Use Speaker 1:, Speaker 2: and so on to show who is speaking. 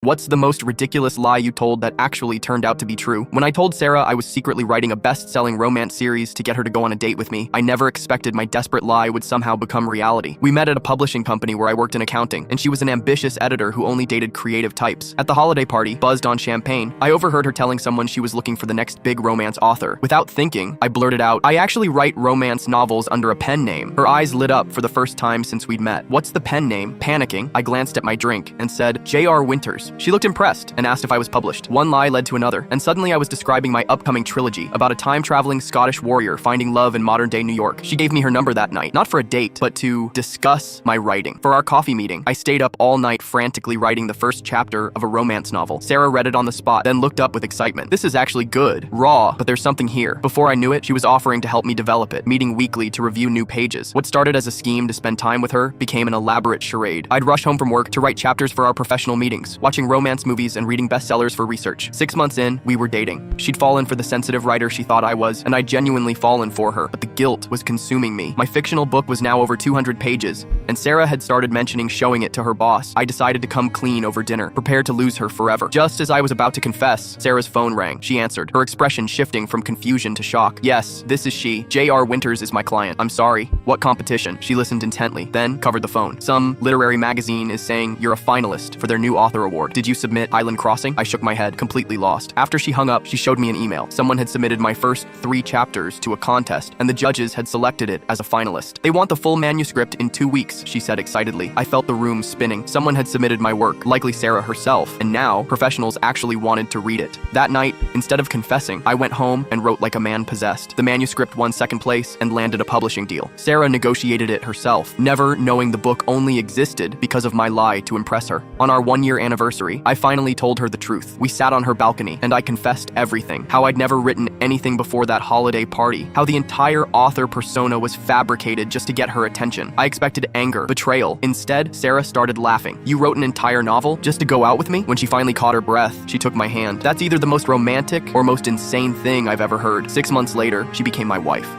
Speaker 1: What's the most ridiculous lie you told that actually turned out to be true? When I told Sarah I was secretly writing a best-selling romance series to get her to go on a date with me, I never expected my desperate lie would somehow become reality. We met at a publishing company where I worked in accounting, and she was an ambitious editor who only dated creative types. At the holiday party, buzzed on champagne, I overheard her telling someone she was looking for the next big romance author. Without thinking, I blurted out, "I actually write romance novels under a pen name." Her eyes lit up for the first time since we'd met. "What's the pen name?" Panicking, I glanced at my drink and said, "J.R. Winters." She looked impressed and asked if I was published. One lie led to another, and suddenly I was describing my upcoming trilogy about a time-traveling Scottish warrior finding love in modern-day New York. She gave me her number that night, not for a date, but to discuss my writing. For our coffee meeting, I stayed up all night frantically writing the first chapter of a romance novel. Sarah read it on the spot, then looked up with excitement. "This is actually good. Raw, but there's something here." Before I knew it, she was offering to help me develop it, meeting weekly to review new pages. What started as a scheme to spend time with her became an elaborate charade. I'd rush home from work to write chapters for our professional meetings, watching romance movies and reading bestsellers for research. 6 months in, we were dating. She'd fallen for the sensitive writer she thought I was, and I'd genuinely fallen for her, but the guilt was consuming me. My fictional book was now over 200 pages, and Sarah had started mentioning showing it to her boss. I decided to come clean over dinner, prepared to lose her forever. Just as I was about to confess, Sarah's phone rang. She answered, her expression shifting from confusion to shock. "Yes, this is she. J.R. Winters is my client. I'm sorry. What competition?" She listened intently, then covered the phone. "Some literary magazine is saying you're a finalist for their new author award. Did you submit Island Crossing?" I shook my head, completely lost. After she hung up, she showed me an email. Someone had submitted my first 3 chapters to a contest, and the judges had selected it as a finalist. "They want the full manuscript in 2 weeks," she said excitedly. I felt the room spinning. Someone had submitted my work, likely Sarah herself, and now professionals actually wanted to read it. That night, instead of confessing, I went home and wrote like a man possessed. The manuscript won 2nd place and landed a publishing deal. Sarah negotiated it herself, never knowing the book only existed because of my lie to impress her. On our 1-year anniversary, I finally told her the truth. We sat on her balcony, and I confessed everything. How I'd never written anything before that holiday party. How the entire author persona was fabricated just to get her attention. I expected anger, betrayal. Instead, Sarah started laughing. "You wrote an entire novel just to go out with me?" When she finally caught her breath, she took my hand. "That's either the most romantic or most insane thing I've ever heard." 6 months later, she became my wife.